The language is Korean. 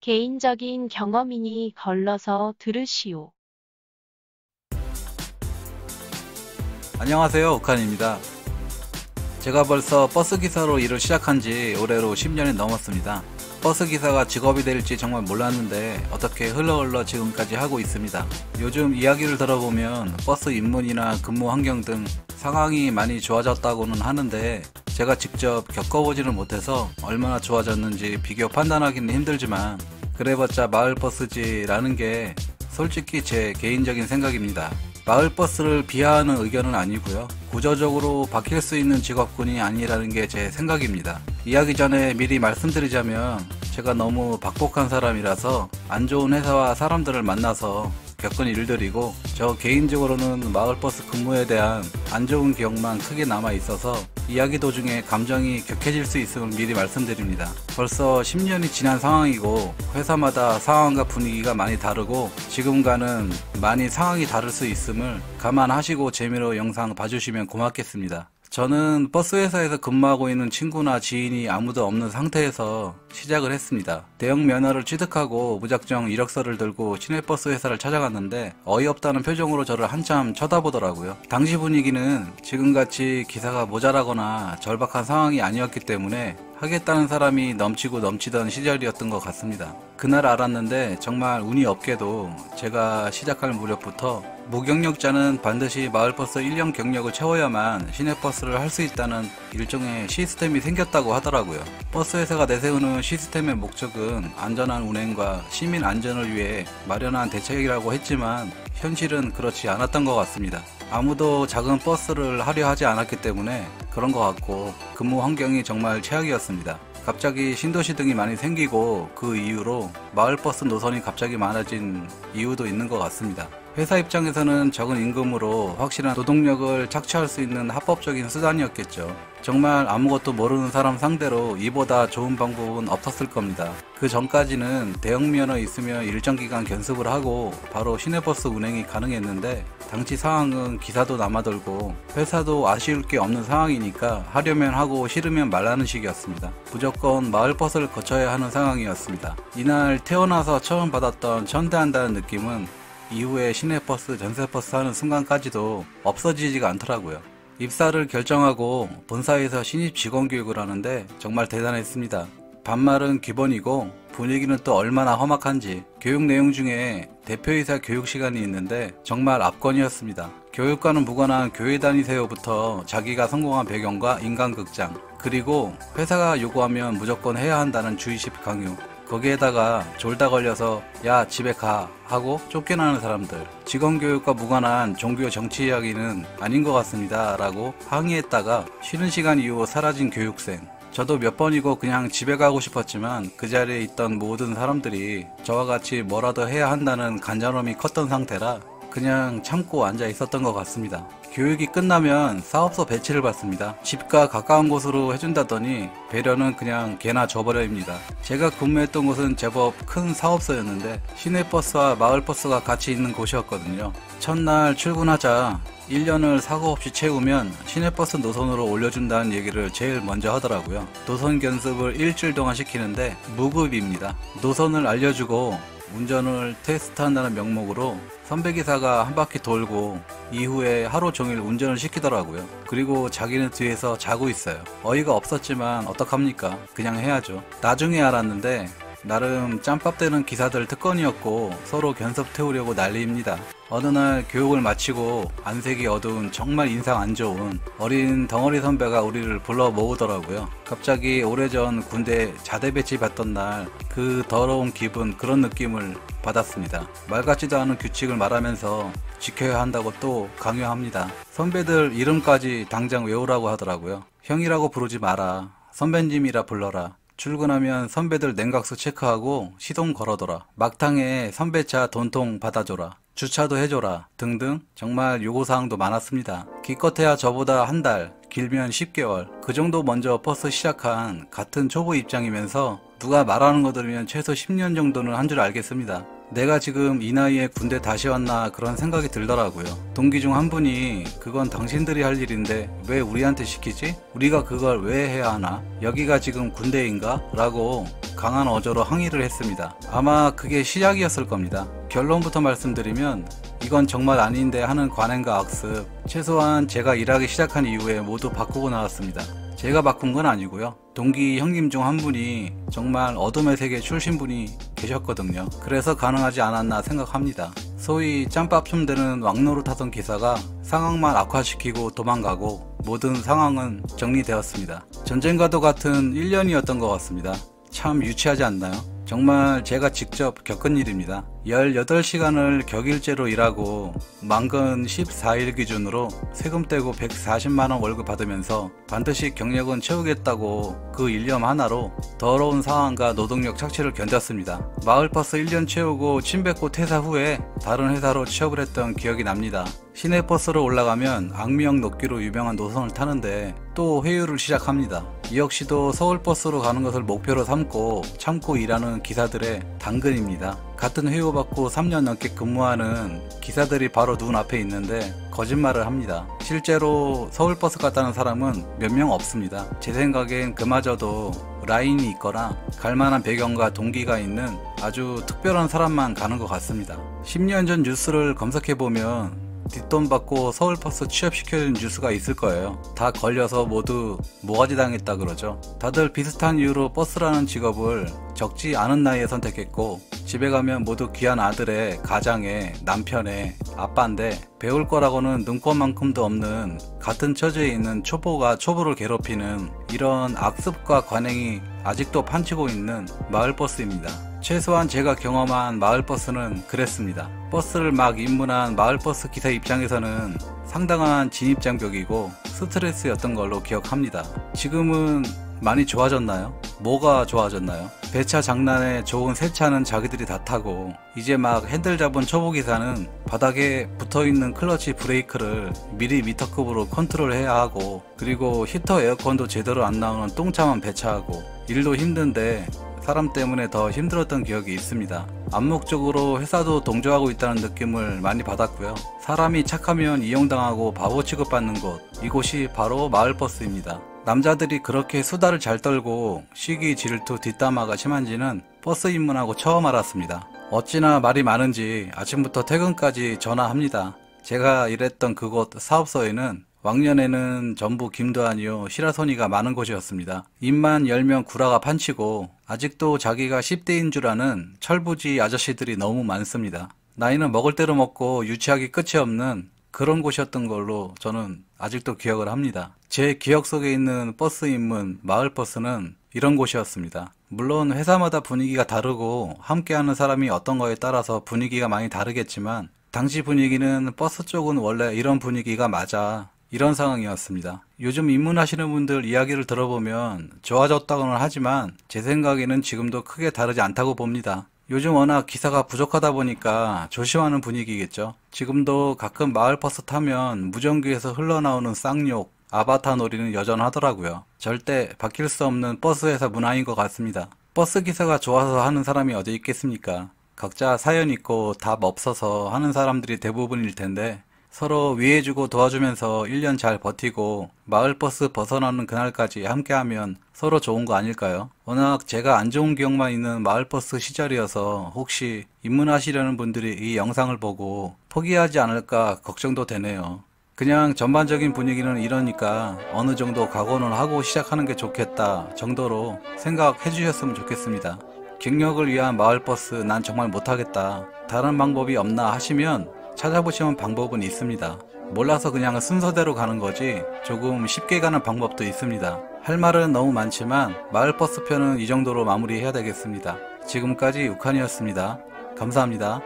개인적인 경험이니 걸러서 들으시오. 안녕하세요, 옥한입니다. 제가 벌써 버스기사로 일을 시작한 지 올해로 10년이 넘었습니다. 버스기사가 직업이 될지 정말 몰랐는데 어떻게 흘러 지금까지 하고 있습니다. 요즘 이야기를 들어보면 버스 입문이나 근무 환경 등 상황이 많이 좋아졌다고는 하는데 제가 직접 겪어보지는 못해서 얼마나 좋아졌는지 비교 판단하기는 힘들지만 그래봤자 마을버스지라는 게 솔직히 제 개인적인 생각입니다. 마을버스를 비하하는 의견은 아니고요. 구조적으로 바뀔 수 있는 직업군이 아니라는 게 제 생각입니다. 이야기 전에 미리 말씀드리자면 제가 너무 박복한 사람이라서 안 좋은 회사와 사람들을 만나서 겪은 일들이고 저 개인적으로는 마을버스 근무에 대한 안 좋은 기억만 크게 남아있어서 이야기 도중에 감정이 격해질 수 있음을 미리 말씀드립니다. 벌써 10년이 지난 상황이고 회사마다 상황과 분위기가 많이 다르고 지금과는 많이 상황이 다를 수 있음을 감안하시고 재미로 영상 봐주시면 고맙겠습니다. 저는 버스 회사에서 근무하고 있는 친구나 지인이 아무도 없는 상태에서 시작을 했습니다. 대형 면허를 취득하고 무작정 이력서를 들고 시내버스 회사를 찾아갔는데 어이없다는 표정으로 저를 한참 쳐다보더라고요. 당시 분위기는 지금같이 기사가 모자라거나 절박한 상황이 아니었기 때문에 하겠다는 사람이 넘치고 넘치던 시절이었던 것 같습니다. 그날 알았는데 정말 운이 없게도 제가 시작할 무렵부터 무경력자는 반드시 마을버스 1년 경력을 채워야만 시내버스를 할 수 있다는 일종의 시스템이 생겼다고 하더라고요. 버스 회사가 내세우는 시스템의 목적은 안전한 운행과 시민 안전을 위해 마련한 대책이라고 했지만 현실은 그렇지 않았던 것 같습니다. 아무도 작은 버스를 하려 하지 않았기 때문에 그런 것 같고 근무 환경이 정말 최악이었습니다. 갑자기 신도시 등이 많이 생기고 그 이후로 마을버스 노선이 갑자기 많아진 이유도 있는 것 같습니다. 회사 입장에서는 적은 임금으로 확실한 노동력을 착취할 수 있는 합법적인 수단이었겠죠. 정말 아무것도 모르는 사람 상대로 이보다 좋은 방법은 없었을 겁니다. 그 전까지는 대형 면허 있으면 일정 기간 견습을 하고 바로 시내버스 운행이 가능했는데 당시 상황은 기사도 남아돌고 회사도 아쉬울 게 없는 상황이니까 하려면 하고 싫으면 말라는 식이었습니다. 무조건 마을버스를 거쳐야 하는 상황이었습니다. 이날 태어나서 처음 받았던 천대한다는 느낌은 이후에 시내버스, 전세버스 하는 순간까지도 없어지지가 않더라고요. 입사를 결정하고 본사에서 신입 직원 교육을 하는데 정말 대단했습니다. 반말은 기본이고 분위기는 또 얼마나 험악한지 교육 내용 중에 대표이사 교육 시간이 있는데 정말 압권이었습니다. 교육과는 무관한 교회 다니세요부터 자기가 성공한 배경과 인간극장 그리고 회사가 요구하면 무조건 해야 한다는 주의식 강요 거기에다가 졸다 걸려서 야 집에 가 하고 쫓겨나는 사람들 직원교육과 무관한 종교 정치 이야기는 아닌 것 같습니다 라고 항의했다가 쉬는 시간 이후 사라진 교육생 저도 몇 번이고 그냥 집에 가고 싶었지만 그 자리에 있던 모든 사람들이 저와 같이 뭐라도 해야 한다는 간절함이 컸던 상태라 그냥 참고 앉아 있었던 것 같습니다. 교육이 끝나면 사업소 배치를 받습니다. 집과 가까운 곳으로 해준다더니 배려는 그냥 개나 줘버려입니다. 제가 근무했던 곳은 제법 큰 사업소였는데 시내버스와 마을버스가 같이 있는 곳이었거든요. 첫날 출근하자 1년을 사고 없이 채우면 시내버스 노선으로 올려준다는 얘기를 제일 먼저 하더라고요. 노선 견습을 일주일 동안 시키는데 무급입니다. 노선을 알려주고 운전을 테스트한다는 명목으로 선배기사가 한 바퀴 돌고 이후에 하루 종일 운전을 시키더라고요. 그리고 자기는 뒤에서 자고 있어요. 어이가 없었지만 어떡합니까? 그냥 해야죠. 나중에 알았는데 나름 짬밥 되는 기사들 특권이었고 서로 견습 태우려고 난리입니다. 어느 날 교육을 마치고 안색이 어두운 정말 인상 안 좋은 어린 덩어리 선배가 우리를 불러 모으더라고요. 갑자기 오래전 군대 자대 배치 받던 날 그 더러운 기분 그런 느낌을 받았습니다. 말 같지도 않은 규칙을 말하면서 지켜야 한다고 또 강요합니다. 선배들 이름까지 당장 외우라고 하더라고요. 형이라고 부르지 마라. 선배님이라 불러라. 출근하면 선배들 냉각수 체크하고 시동 걸어둬라. 막탕에 선배차 돈통 받아줘라. 주차도 해줘라. 등등 정말 요구사항도 많았습니다. 기껏해야 저보다 한 달, 길면 10개월 그 정도 먼저 버스 시작한 같은 초보 입장이면서 누가 말하는 거 들으면 최소 10년 정도는 한 줄 알겠습니다. 내가 지금 이 나이에 군대 다시 왔나 그런 생각이 들더라고요. 동기 중 한 분이 그건 당신들이 할 일인데 왜 우리한테 시키지? 우리가 그걸 왜 해야 하나? 여기가 지금 군대인가? 라고 강한 어조로 항의를 했습니다. 아마 그게 시작이었을 겁니다. 결론부터 말씀드리면 이건 정말 아닌데 하는 관행과 악습, 최소한 제가 일하기 시작한 이후에 모두 바꾸고 나왔습니다. 제가 바꾼 건 아니고요. 동기 형님 중 한 분이 정말 어둠의 세계 출신 분이 계셨거든요. 그래서 가능하지 않았나 생각합니다. 소위 짬밥 좀 되는 왕노릇 하던 기사가 상황만 악화시키고 도망가고 모든 상황은 정리되었습니다. 전쟁과도 같은 1년이었던 것 같습니다. 참 유치하지 않나요? 정말 제가 직접 겪은 일입니다. 18시간을 격일제로 일하고 만근 14일 기준으로 세금 떼고 140만원 월급 받으면서 반드시 경력은 채우겠다고 그 일념 하나로 더러운 상황과 노동력 착취를 견뎠습니다. 마을버스 1년 채우고 침 뱉고 퇴사 후에 다른 회사로 취업을 했던 기억이 납니다. 시내버스로 올라가면 악명 높기로 유명한 노선을 타는데 또 회유를 시작합니다. 이 역시도 서울버스로 가는 것을 목표로 삼고 참고 일하는 기사들의 당근입니다. 같은 회유받고 3년 넘게 근무하는 기사들이 바로 눈앞에 있는데 거짓말을 합니다. 실제로 서울버스 갔다는 사람은 몇 명 없습니다. 제 생각엔 그마저도 라인이 있거나 갈만한 배경과 동기가 있는 아주 특별한 사람만 가는 것 같습니다. 10년 전 뉴스를 검색해보면 뒷돈 받고 서울버스 취업시켜준 뉴스가 있을 거예요. 다 걸려서 모두 모가지 당했다 그러죠. 다들 비슷한 이유로 버스라는 직업을 적지 않은 나이에 선택했고 집에 가면 모두 귀한 아들의 가장의 남편의 아빠인데 배울 거라고는 눈꽃만큼도 없는 같은 처지에 있는 초보가 초보를 괴롭히는 이런 악습과 관행이 아직도 판치고 있는 마을버스입니다. 최소한 제가 경험한 마을버스는 그랬습니다. 버스를 막 입문한 마을버스 기사 입장에서는 상당한 진입장벽이고 스트레스였던 걸로 기억합니다. 지금은 많이 좋아졌나요? 뭐가 좋아졌나요? 배차 장난에 좋은 새 차는 자기들이 다 타고 이제 막 핸들 잡은 초보기사는 바닥에 붙어있는 클러치 브레이크를 미리 미터급으로 컨트롤해야 하고 그리고 히터 에어컨도 제대로 안 나오는 똥차만 배차하고 일도 힘든데 사람 때문에 더 힘들었던 기억이 있습니다. 암묵적으로 회사도 동조하고 있다는 느낌을 많이 받았고요. 사람이 착하면 이용당하고 바보 취급받는 곳, 이곳이 바로 마을버스입니다. 남자들이 그렇게 수다를 잘 떨고 시기 질투 뒷담화가 심한지는 버스 입문하고 처음 알았습니다. 어찌나 말이 많은지 아침부터 퇴근까지 전화합니다. 제가 일했던 그곳 사업소에는 왕년에는 전부 김도 아니요 시라소니가 많은 곳이었습니다. 입만 열면 구라가 판치고 아직도 자기가 10대인 줄 아는 철부지 아저씨들이 너무 많습니다. 나이는 먹을 대로 먹고 유치하기 끝이 없는 그런 곳이었던 걸로 저는 아직도 기억을 합니다. 제 기억 속에 있는 버스 입문 마을버스는 이런 곳이었습니다. 물론 회사마다 분위기가 다르고 함께하는 사람이 어떤 거에 따라서 분위기가 많이 다르겠지만 당시 분위기는 버스 쪽은 원래 이런 분위기가 맞아 이런 상황이었습니다. 요즘 입문하시는 분들 이야기를 들어보면 좋아졌다고는 하지만 제 생각에는 지금도 크게 다르지 않다고 봅니다. 요즘 워낙 기사가 부족하다 보니까 조심하는 분위기겠죠. 지금도 가끔 마을버스 타면 무전기에서 흘러나오는 쌍욕, 아바타 놀이는 여전하더라고요. 절대 바뀔 수 없는 버스 회사 문화인 것 같습니다. 버스 기사가 좋아서 하는 사람이 어디 있겠습니까? 각자 사연 있고 답 없어서 하는 사람들이 대부분일 텐데 서로 위해주고 도와주면서 1년 잘 버티고 마을버스 벗어나는 그날까지 함께하면 서로 좋은 거 아닐까요? 워낙 제가 안 좋은 기억만 있는 마을버스 시절이어서 혹시 입문하시려는 분들이 이 영상을 보고 포기하지 않을까 걱정도 되네요. 그냥 전반적인 분위기는 이러니까 어느 정도 각오는 하고 시작하는 게 좋겠다 정도로 생각해 주셨으면 좋겠습니다. 경력을 위한 마을버스 난 정말 못하겠다. 다른 방법이 없나 하시면 찾아보시면 방법은 있습니다. 몰라서 그냥 순서대로 가는 거지 조금 쉽게 가는 방법도 있습니다. 할 말은 너무 많지만 마을버스 편은 이 정도로 마무리해야 되겠습니다. 지금까지 우칸이었습니다. 감사합니다.